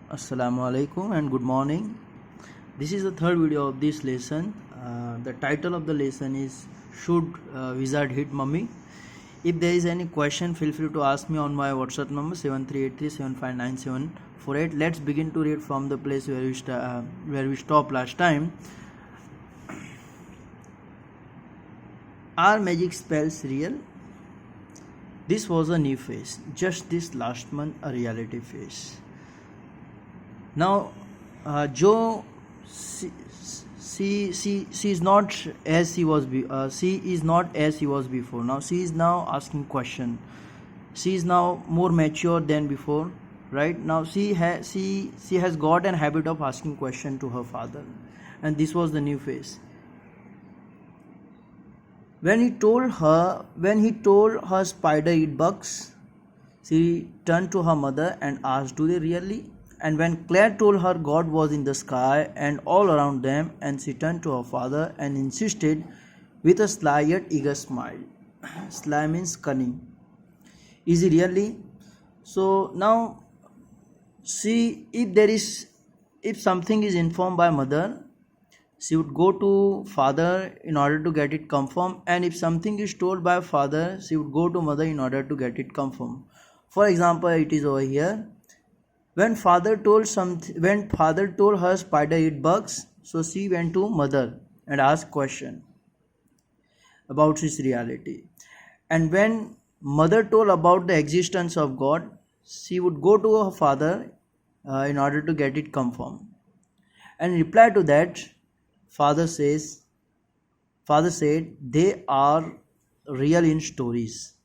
Assalamu alaikum and good morning. This is the third video of this lesson. The title of the lesson is Should Wizard Hit Mummy? If there is any question, feel free to ask me on my WhatsApp number 7383759748. Let's begin to read from the place where we stopped last time. Are magic spells real? This was a new phase. Just this last month, a reality phase. Now, Joe, she is not as she was. She is not as she was before. Now she is now asking question. She is now more mature than before, right? Now she has got an habit of asking question to her father, and this was the new phase. When he told her spider eat bugs, she turned to her mother and asked, "Do they really?" And when Claire told her God was in the sky and all around them, and she turned to her father and insisted with a sly yet eager smile. Sly means cunning. Is he really? So now see, if something is informed by mother, she would go to father in order to get it confirmed, and if something is told by father, she would go to mother in order to get it confirmed. For example, it is over here. When father told her spider eat bugs, so she went to mother and asked question about his reality. And when mother told about the existence of God, she would go to her father in order to get it confirmed. And in reply to that, father said they are real in stories.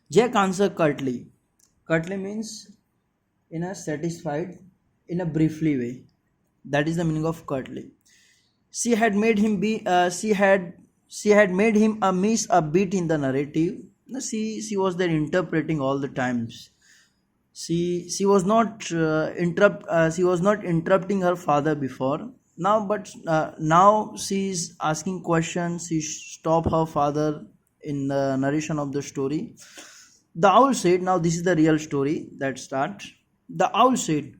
Jack answered curtly. Curtly means in a satisfied, in a briefly way. That is the meaning of curtly. She had made him miss a beat in the narrative. She was there interpreting all the times. She was not interrupting her father before. Now she is asking questions. She stopped her father in the narration of the story. The owl said, now this is the real story that starts. The owl said,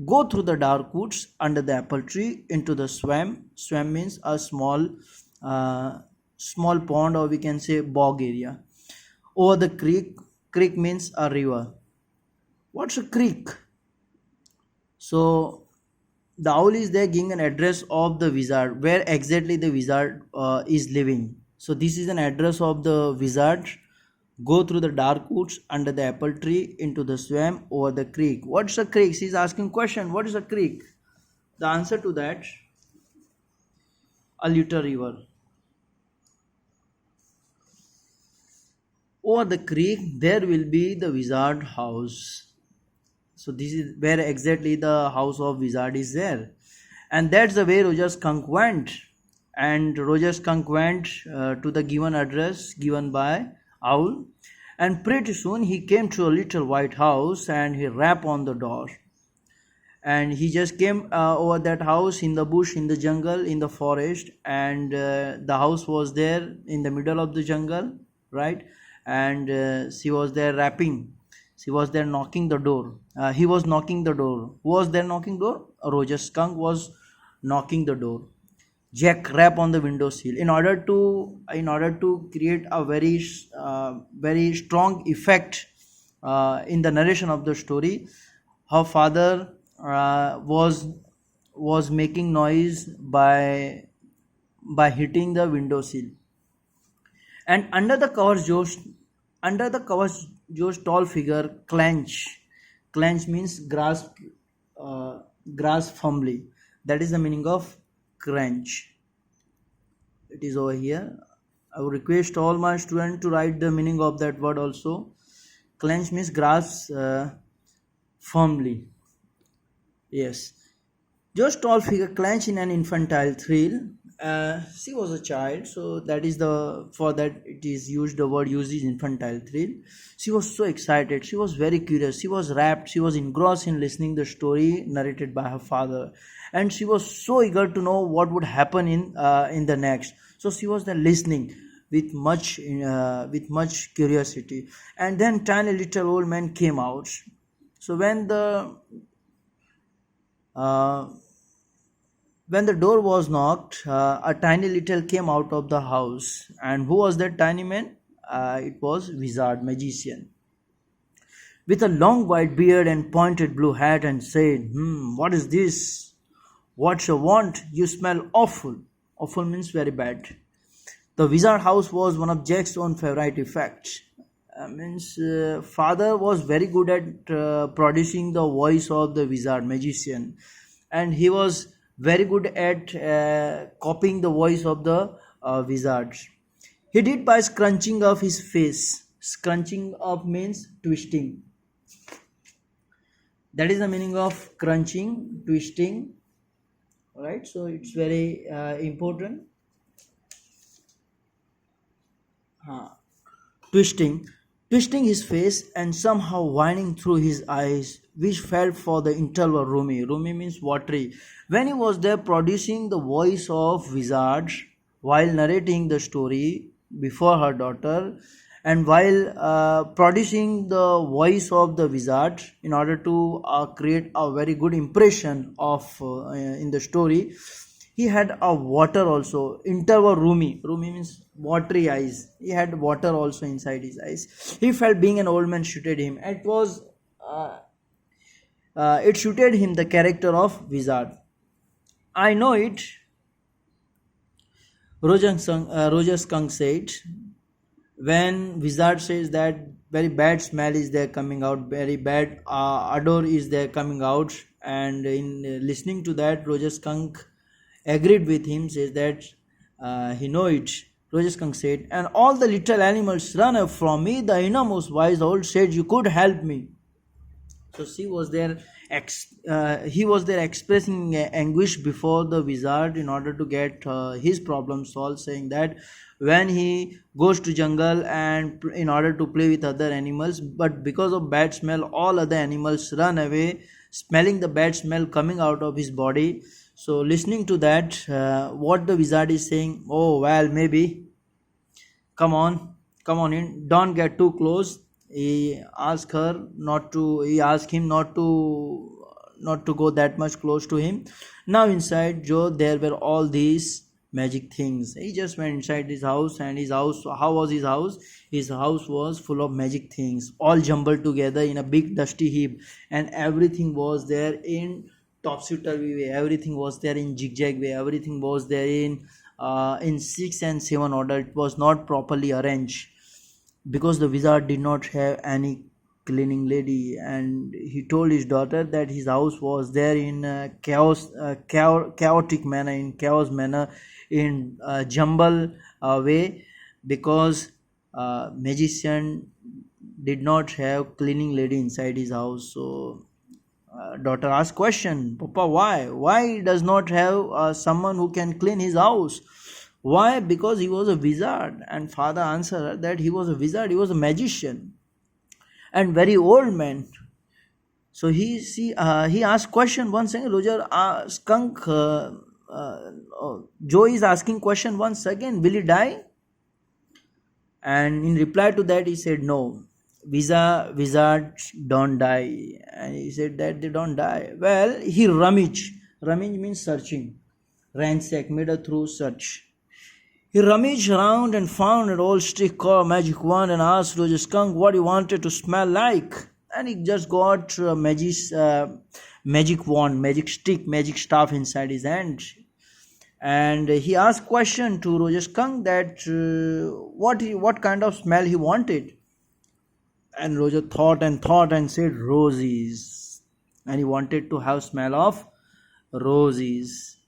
"Go through the dark woods under the apple tree into the swamp." Swamp means a small pond, or we can say bog area. Over the creek. Creek means a river. What's a creek? So the owl is there giving an address of the wizard, where exactly the wizard is living. So this is an address of the wizard. Go through the dark woods under the apple tree into the swamp over the creek. What's a creek? She's asking question. What is a creek? The answer to that, a little river. Over the creek there will be the wizard house. So this is where exactly the house of wizard is there. And that's the way Roger Skunk went. And Roger Skunk went to the given address given by owl, and pretty soon he came to a little white house and he rapped on the door. And he just came over that house in the bush, in the jungle, in the forest, and the house was there in the middle of the jungle, right? And she was there rapping. She was there knocking the door. He was knocking the door. Who was there knocking door? Roger Skunk was knocking the door. Jack rap on the windowsill in order to create a very strong effect in the narration of the story. Her father was making noise by hitting the windowsill, and under the covers Joe's tall figure clench means grasp firmly. That is the meaning of clench. It is over here. I would request all my students to write the meaning of that word also. Clench means grasp firmly. Yes. Just tall figure clench in an infantile thrill. She was a child, so that is for that it is used, the word used is infantile thrill. She was so excited. She was very curious. She was rapt. She was engrossed in listening the story narrated by her father, and she was so eager to know what would happen in the next. So she was there listening with much curiosity. And then tiny little old man came out. So when the Uh, when the door was knocked, a tiny little came out of the house. And who was that tiny man? It was wizard, magician, with a long white beard and pointed blue hat, and said, what is this? What's your want? You smell awful. Awful means very bad. The wizard house was one of Jack's own favorite effects. Father was very good at producing the voice of the wizard magician, and he was very good at copying the voice of the wizard. He did by scrunching up his face. Scrunching up means twisting. That is the meaning of crunching, twisting. Right, so it's very important. Twisting, twisting his face and somehow whining through his eyes, which felt for the interval roomy. Roomy means watery. When he was there producing the voice of wizard while narrating the story before her daughter, and while producing the voice of the wizard in order to create a very good impression of in the story, he had a water also. Interval roomy. Roomy means watery eyes. He had water also inside his eyes. He felt being an old man suited him. It suited him the character of wizard. I know it. Roger Skunk said, when wizard says that very bad smell is there coming out, very bad odor is there coming out, and in listening to that, Roger Skunk agreed with him, says that he know it. Roger Skunk said, and all the little animals run away from me. The innermost wise owl said, you could help me. So he was there expressing anguish before the wizard in order to get his problem solved, saying that when he goes to jungle and in order to play with other animals, but because of bad smell, all other animals run away, smelling the bad smell coming out of his body. So listening to that, what the wizard is saying, oh well, maybe, come on in, don't get too close. He asked him not to go that much close to him. Now inside Joe, there were all these magic things. He just went inside his house, and how was his house? His house was full of magic things, all jumbled together in a big dusty heap, and everything was there in topsy-turvy way. Everything was there in zigzag way. Everything was there in 6 and 7 order. It was not properly arranged because the wizard did not have any cleaning lady, and he told his daughter that his house was there in chaotic manner, in chaos manner, in jumble way, because magician did not have cleaning lady inside his house. So daughter asked question, Papa, why he does not have someone who can clean his house? Why? Because he was a wizard. And father answered that he was a wizard, he was a magician and very old man. So he asked question once again. Roger Skunk Joe is asking question once again, will he die? And in reply to that he said, no, wizards don't die. And he said that they don't die. Well, he rummage means searching, ransack, made a thorough search. He rummaged around and found an old stick called magic wand, and asked Roger Skunk what he wanted to smell like. And he just got magic wand, magic stick, magic staff inside his hand. And he asked question to Roger Skunk that what kind of smell he wanted. And Roger thought and said roses. And he wanted to have smell of roses.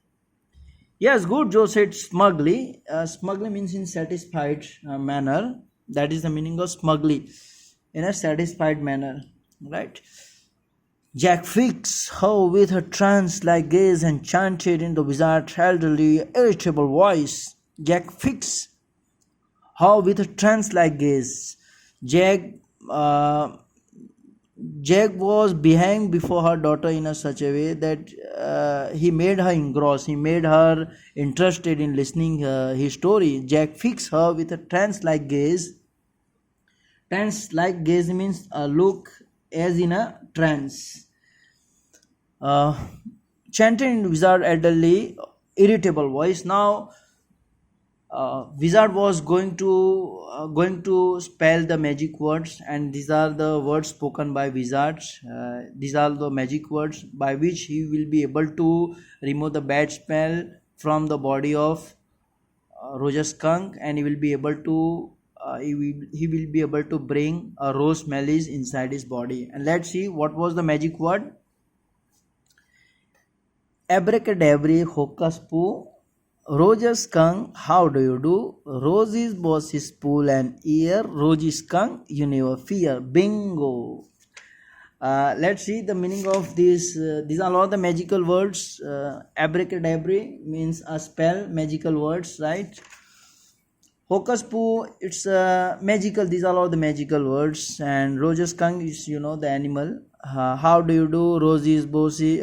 Yes, good, Joe said smugly. Smugly means in satisfied manner. That is the meaning of smugly. In a satisfied manner, right? Jack fixed her with her trance-like gaze and chanted in the wizard's elderly, irritable voice. Jack fixed her with a trance-like gaze. Jack was behaving before her daughter in such a way that he made her engrossed, he made her interested in listening his story. Jack fixed her with a trance-like gaze. Trance-like gaze means a look as in a trance. Uh, chanted in wizard elderly irritable voice. Now wizard was going to spell the magic words, and these are the words spoken by wizards. These are the magic words by which he will be able to remove the bad smell from the body of Roger Skunk, and he will be able to he will be able to bring a rose smell is inside his body. And let's see what was the magic word. Abracadabra, hocus poo, Roger Skunk, how do you do? Rosie's boss is pool and ear, Rosie Skunk, you never fear. Bingo. Let's see the meaning of this. These are all the magical words. Abracadabra means a spell, magical words, right? Hocus poo, it's magical. These are all the magical words. And Roger Skunk is, the animal. How do you do? Rosie's bossy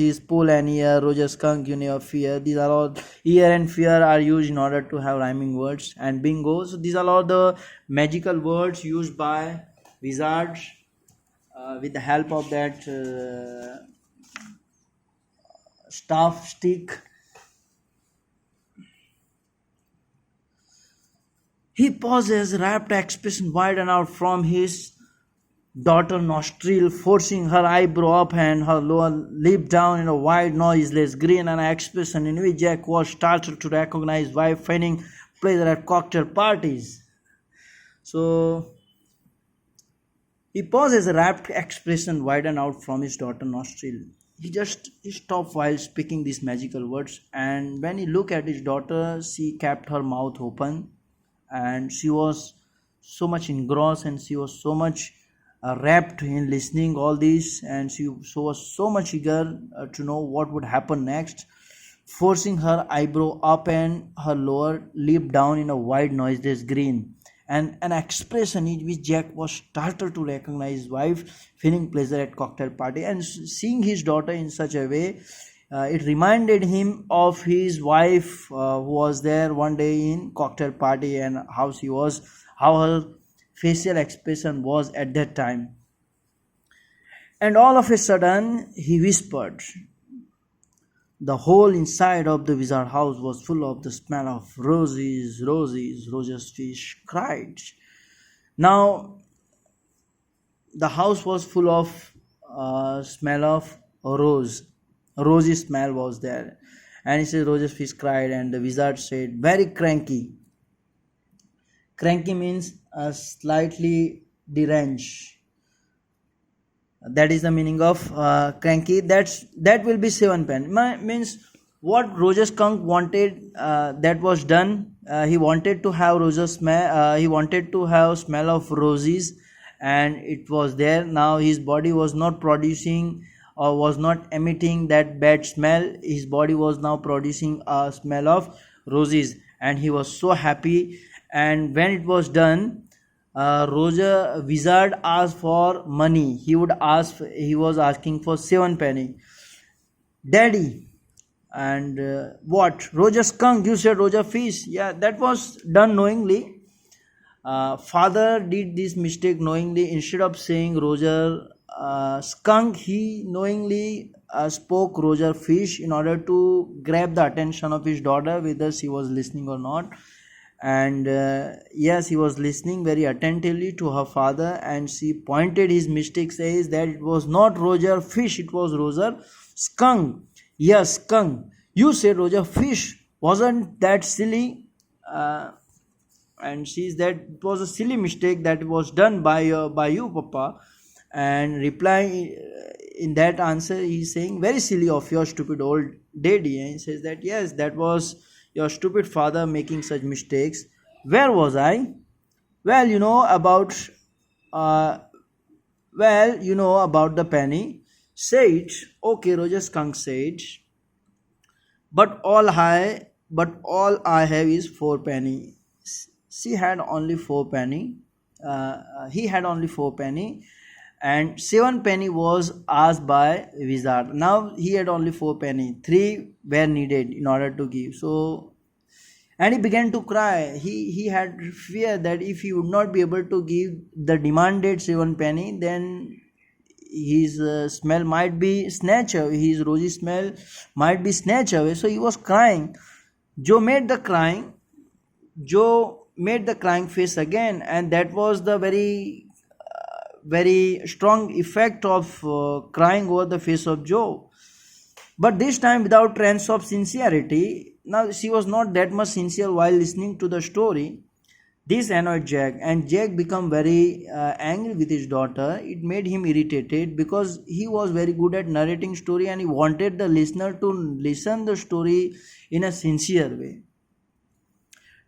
is pool and ear. Roger Skunk, you never fear. These are all, ear and fear are used in order to have rhyming words. And bingo. So these are all the magical words used by wizards with the help of that staff stick. He pauses, rapt expression widened out from his daughter nostril, forcing her eyebrow up and her lower lip down in a wide, noiseless grin, and an expression in which Jack was startled to recognize wife feigning pleasure at cocktail parties. So he pauses, a rapt expression widened out from his daughter nostril. He stopped while speaking these magical words, and when he looked at his daughter, she kept her mouth open, and she was so much engrossed, and she was so much rapt in listening all this, and she was so much eager to know what would happen next, forcing her eyebrow up and her lower lip down in a wide noiseless grin, and an expression in which Jack was startled to recognize his wife feeling pleasure at cocktail party. And seeing his daughter in such a way, it reminded him of his wife who was there one day in cocktail party, and how her facial expression was at that time. And all of a sudden he whispered. The whole inside of the wizard house was full of the smell of roses, roses, Roger's fish cried. Now the house was full of smell of rosy smell was there. And he said, Roger's fish cried, and the wizard said, very cranky. Cranky means slightly deranged. That is the meaning of cranky. That will be 7 pen. Means what Roger Skunk wanted, that was done. He wanted to have he wanted to have smell of roses, and it was there. Now his body was not producing or was not emitting that bad smell. His body was now producing a smell of roses, and he was so happy. And when it was done, Roger wizard asked for money. He was asking for 7 penny. Daddy, and what? Roger Skunk, you said Roger Fish. Yeah, that was done knowingly. Father did this mistake knowingly. Instead of saying Roger Skunk, he knowingly spoke Roger Fish in order to grab the attention of his daughter, whether she was listening or not. And yes, he was listening very attentively to her father, and she pointed his mistake, says that it was not Roger Fish, it was Roger Skunk. Yes, Skunk, you said Roger Fish. Wasn't that silly? And says that it was a silly mistake that was done by you, Papa. And reply in that answer, he is saying, very silly of your stupid old daddy. And he says that yes, that was your stupid father making such mistakes. Where was I? Well, you know about the penny. Say it. Okay, Roger Skunk said. But all I have is 4 penny. She had only 4 penny. He had only 4 penny, and 7 penny was asked by wizard. Now he had only 4 penny. 3 were needed in order to give. So, and he began to cry. He had fear that if he would not be able to give the demanded 7 penny, then his smell might be snatched away, his rosy smell might be snatched away. So he was crying. Joe made the crying face again, and that was the very strong effect of crying over the face of Joe. But this time without trace of sincerity. Now she was not that much sincere while listening to the story. This annoyed Jack, and Jack became very angry with his daughter. It made him irritated because he was very good at narrating story, and he wanted the listener to listen the story in a sincere way.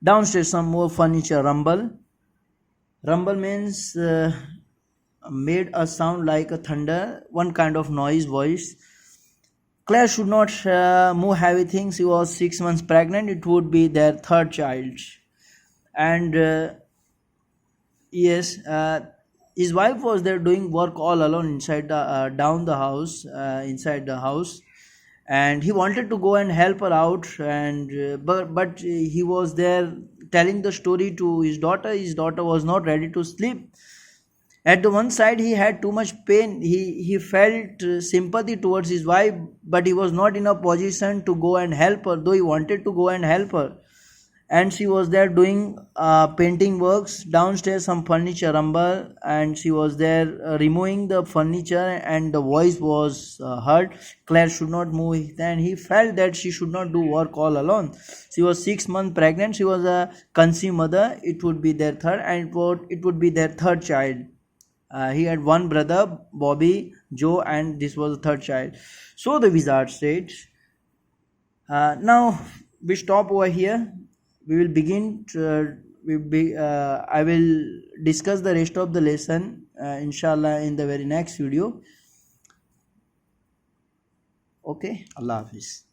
Downstairs, some more furniture rumble. Rumble means made a sound like a thunder, one kind of voice. Claire should not move heavy things. She was 6 months pregnant. It would be their third child. And yes, his wife was there doing work all alone inside the inside the house, and he wanted to go and help her out, and but he was there telling the story to his daughter. His daughter was not ready to sleep. At the one side, he had too much pain. He felt sympathy towards his wife, but he was not in a position to go and help her, though he wanted to go and help her. And she was there doing painting works. Downstairs, some furniture rumble, and she was there removing the furniture, and the voice was heard. Claire should not move, and he felt that she should not do work all alone. She was 6 months pregnant. She was a conceived mother. It would be their third, and it would be their third child. He had one brother, Bobby, Joe, and this was the third child. So the wizard said, now we stop over here. We will begin I will discuss the rest of the lesson inshallah in the very next video. Okay, Allah Hafiz.